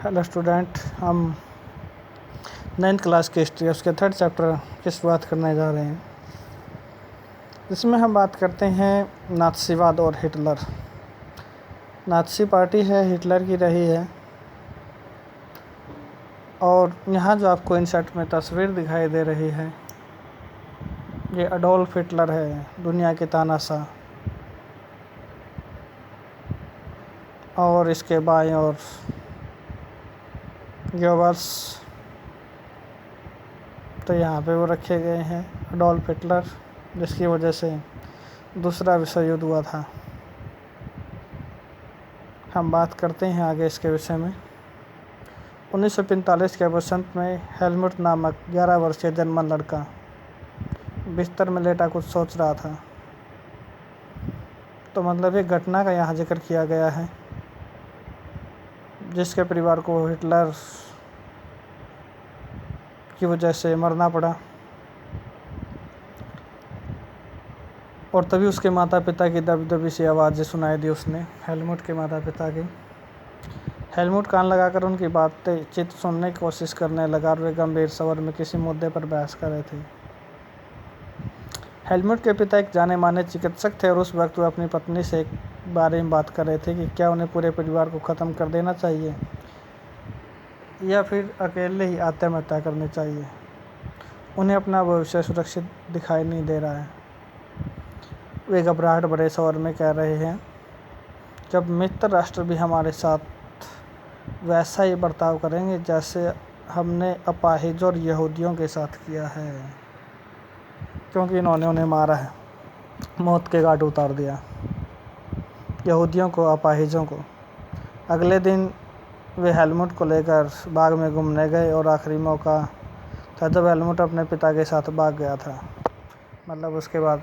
Hello student, हम 9th class की history उसके 3rd चैप्टर की शुरुआत करने जा रहे हैं। इसमें हम बात करते हैं नात्सीवाद और हिटलर। नात्सी पार्टी है, हिटलर की रही है। और यहाँ जो आपको इंसर्ट में तस्वीर दिखाई दे रही है, ये अडोल्फ हिटलर है, दुनिया के तानाशाह। और इसके बाएं और गोबल्स, तो यहाँ पे वो रखे गए हैं, अडोल्फ हिटलर, जिसकी वजह से दूसरा विश्व युद्ध हुआ था। हम बात करते हैं आगे इसके विषय में। 1945 के वसंत में हेलमुट नामक 11 वर्षीय जर्मन लड़का बिस्तर में लेटा कुछ सोच रहा था। तो मतलब एक घटना का यहाँ जिक्र किया गया है, जिसके परिवार को हिटलर की वजह से मरना पड़ा। और तभी उसके माता पिता की दबी सी आवाज़ सुनाई दी उसने, हेलमुट के माता पिता की। हेलमुट कान लगाकर उनकी बातें चित सुनने की कोशिश करने लगा और वे गंभीर स्वर में किसी मुद्दे पर बहस कर रहे थे। हेलमुट के पिता एक जाने माने चिकित्सक थे और उस वक्त वे अपनी पत्नी से एक बारे में बात कर रहे थे कि क्या उन्हें पूरे परिवार को ख़त्म कर देना चाहिए या फिर अकेले ही आत्महत्या करनी चाहिए। उन्हें अपना भविष्य सुरक्षित दिखाई नहीं दे रहा है। वे घबराहट भरे स्वर में कह रहे हैं, जब मित्र राष्ट्र भी हमारे साथ वैसा ही बर्ताव करेंगे जैसे हमने अपाहिजों और यहूदियों के साथ किया है, क्योंकि इन्होंने उन्हें मारा है, मौत के घाट उतार दिया, यहूदियों को, अपाहिजों को। अगले दिन वे हेलमुट को लेकर बाग में घूमने गए और आखिरी मौका था जब हेलमुट अपने पिता के साथ भाग गया था। मतलब उसके बाद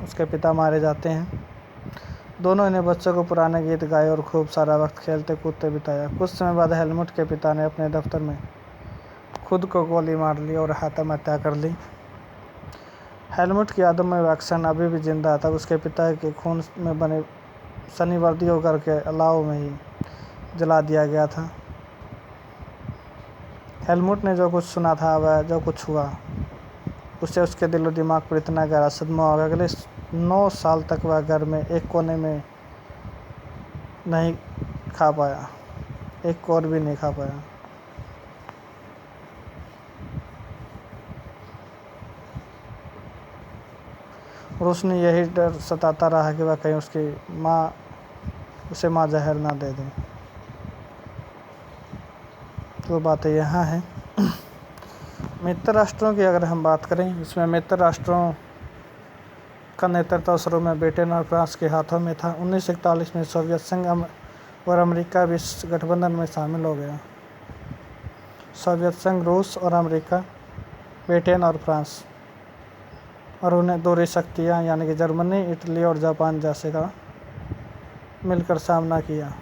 उसके पिता मारे जाते हैं। दोनों ने बच्चों को पुराने गीत गाए और खूब सारा वक्त खेलते कूदते बिताया। कुछ समय बाद हेलमुट के पिता ने अपने दफ्तर में खुद को गोली मार ली और आत्महत्या कर ली। हेलमुट की यादों में वह क्षण अभी भी जिंदा था। उसके पिता के खून में बने शनिवर्दियों करके अलाव में ही जला दिया गया था। हेलमुट ने जो कुछ सुना था, वह जो कुछ हुआ, उससे उसके दिल और दिमाग पर इतना गहरा सदमा हो गया। अगले 9 साल तक वह घर में एक कोने में नहीं खा पाया, एक और भी नहीं खा पाया। और उसने यही डर सताता रहा कि वह कहीं उसे माँ जहर ना दे दे। तो बातें यहाँ हैं। मित्र राष्ट्रों की अगर हम बात करें, इसमें मित्र राष्ट्रों का नेतृत्व शुरू में ब्रिटेन और फ्रांस के हाथों में था। 1941 में सोवियत संघ और अमेरिका भी इस गठबंधन में शामिल हो गया। सोवियत संघ, रूस और अमेरिका, ब्रिटेन और फ्रांस, और उन्हें दूसरी शक्तियाँ यानी कि जर्मनी, इटली और जापान जैसे का मिलकर सामना किया।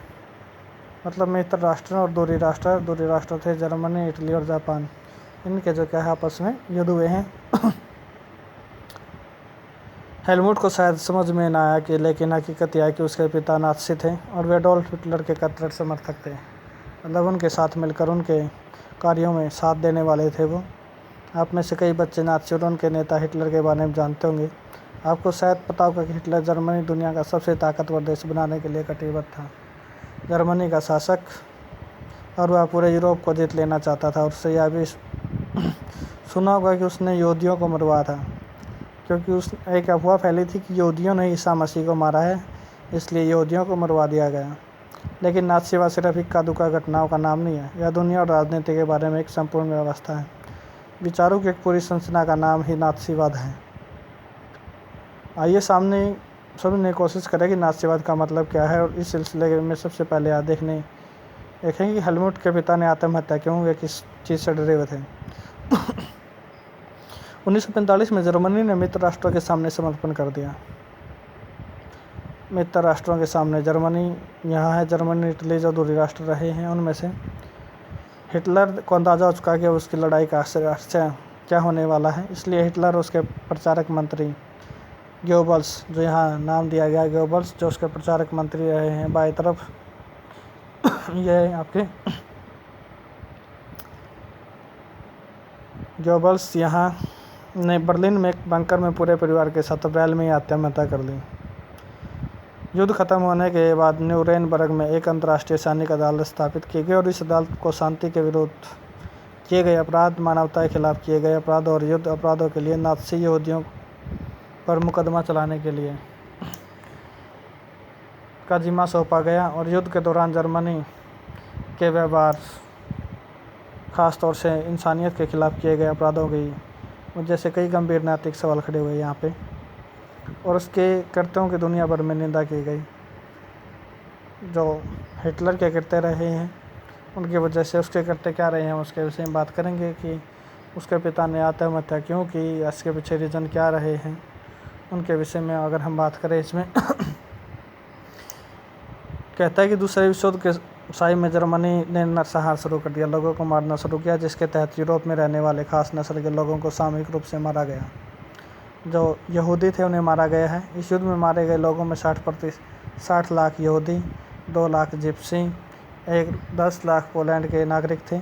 मतलब मित्र राष्ट्र और दूसरी राष्ट्र थे जर्मनी, इटली और जापान। इनके जो क्या है आपस में युद्ध हुए हैं। हेलमुट को शायद समझ में न आया कि, लेकिन हकीकत यह है कि उसके पिता नात्सी थे और वे एडोल्फ हिटलर के कट्टर समर्थक थे। मतलब उनके साथ मिलकर उनके कार्यों में साथ देने वाले थे वो। आप में से कई बच्चे नात्सी और उनके नेता हिटलर के बारे में जानते होंगे। आपको शायद पता होगा कि हिटलर जर्मनी दुनिया का सबसे ताकतवर देश बनाने के लिए कटिबद्ध था, जर्मनी का शासक, और वह पूरे यूरोप को जीत लेना चाहता था। और उससे यह भी सुना होगा कि उसने यहूदियों को मरवाया था, क्योंकि उस एक अफवाह फैली थी कि यहूदियों ने ईसा मसीह को मारा है, इसलिए यहूदियों को मरवा दिया गया। लेकिन नात्सीवाद सिर्फ इक्का दुक्का घटनाओं का नाम नहीं है, यह दुनिया और राजनीति के बारे में एक संपूर्ण व्यवस्था है। विचारों की एक पूरी संरचना का नाम ही नात्सीवाद है। आइए समझने की कोशिश करें कि नात्सीवाद का मतलब क्या है। और इस सिलसिले में सबसे पहले आप देखें कि हेलमुट के पिता ने आत्महत्या क्यों, वे किस चीज़ से डरे हुए थे। 1945 में जर्मनी ने मित्र राष्ट्रों के सामने समर्पण कर दिया। मित्र राष्ट्रों के सामने जर्मनी यहाँ है, जर्मनी, इटली जो दूसरी राष्ट्र रहे हैं, उनमें से हिटलर को अंदाज़ा हो चुका कि उसकी लड़ाई का अक्षय क्या होने वाला है। इसलिए हिटलर, उसके प्रचारक मंत्री गोबल्स, जो यहाँ नाम दिया गया गोबल्स, जो उसके प्रचारक मंत्री रहे हैं, बाएं तरफ ये आपके गोबल्स यहाँ ने बर्लिन में एक बंकर में पूरे परिवार के साथ अप्रैल में ही आत्महत्या कर ली। युद्ध खत्म होने के बाद न्यूरेमबर्ग में एक अंतर्राष्ट्रीय सैनिक अदालत स्थापित की गई और इस अदालत को शांति के विरुद्ध किए गए अपराध, मानवता के खिलाफ किए गए अपराध और युद्ध अपराधों के लिए नाज़ी यहूदियों पर मुकदमा चलाने के लिए का जिम्मा सौंपा गया। और युद्ध के दौरान जर्मनी के व्यवहार, खास तौर से इंसानियत के खिलाफ किए गए अपराधों की वजह से कई गंभीर नैतिक सवाल खड़े हुए यहाँ पे, और उसके कृत्यों की दुनिया भर में निंदा की गई। जो हिटलर के कृत्य रहे हैं उनकी वजह से उसके कृत्य क्या रहे हैं उसके विषय में बात करेंगे कि उसके पिता ने आत्महत्या क्यों की, इसके पीछे रीज़न क्या रहे हैं उनके विषय में अगर हम बात करें इसमें कहता है कि दूसरे विश्व युद्ध के साय में जर्मनी ने नरसंहार शुरू कर दिया, लोगों को मारना शुरू किया, जिसके तहत यूरोप में रहने वाले खास नस्ल के लोगों को सामूहिक रूप से मारा गया। जो यहूदी थे उन्हें मारा गया है। इस युद्ध में मारे गए लोगों में 60 लाख यहूदी, 2 लाख जिप्सी, 10 लाख पोलैंड के नागरिक थे।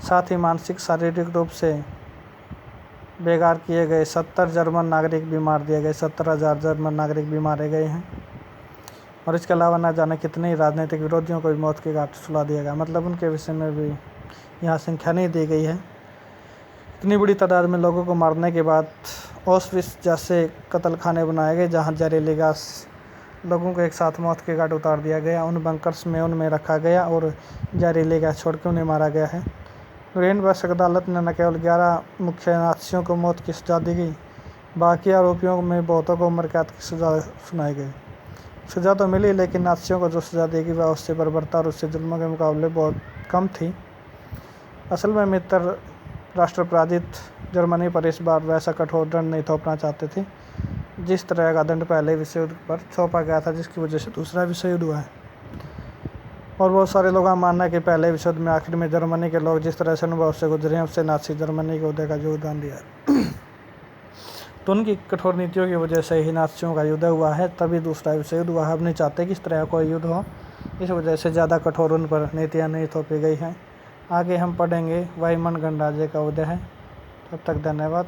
साथ ही मानसिक शारीरिक रूप से बेकार किए गए 70 जर्मन नागरिक भी मार दिए गए। 70,000 जर्मन नागरिक भी मारे गए हैं। और इसके अलावा न जाने कितने ही राजनीतिक विरोधियों को भी मौत की घाट सुला दिया गया, मतलब उनके विषय में भी यहाँ संख्या नहीं दी गई है। इतनी बड़ी तादाद में लोगों को मारने के बाद ऑस्विट्ज़ जैसे कत्ल खाने बनाए गए जहाँ जहरीली गैस लोगों को एक साथ मौत के घाट उतार दिया गया। उन बंकर्स में उनमें रखा गया और जहरीली गैस छोड़ के उन्हें मारा गया है। न्यूरेमबर्ग अदालत ने न केवल 11 मुख्य नाज़ियों को मौत की सज़ा दी गई, बाकी आरोपियों में बहुतों को उम्र कैद की सज़ा सुनाई गई। सज़ा तो मिली, लेकिन नाज़ियों को जो सज़ा दी गई वह उससे बर्बरता और उससे जुल्मों के मुकाबले बहुत कम थी। असल में मित्र राष्ट्र पराजित जर्मनी पर इस बार वैसा कठोर दंड नहीं थोपना चाहते थे जिस तरह का दंड पहले विश्व युद्ध पर थोपा गया था, जिसकी वजह से दूसरा विश्व युद्ध हुआ है। और बहुत सारे लोगों का मानना है कि पहले विश्व युद्ध में आखिर में जर्मनी के लोग जिस तरह से अनुभव से गुजरे हैं उससे नाज़ी जर्मनी को उदय का योगदान दिया है। तो उनकी कठोर नीतियों की वजह से ही नाज़ियों का युद्ध हुआ है, तभी दूसरा विश्व युद्ध हुआ है। अब नहीं चाहते कि इस तरह कोई युद्ध हो, इस वजह से ज़्यादा कठोर उन पर नीतियाँ नहीं थोपी गई हैं। आगे हम पढ़ेंगे वायुमन गणराज्य का उदय है। तब तक धन्यवाद।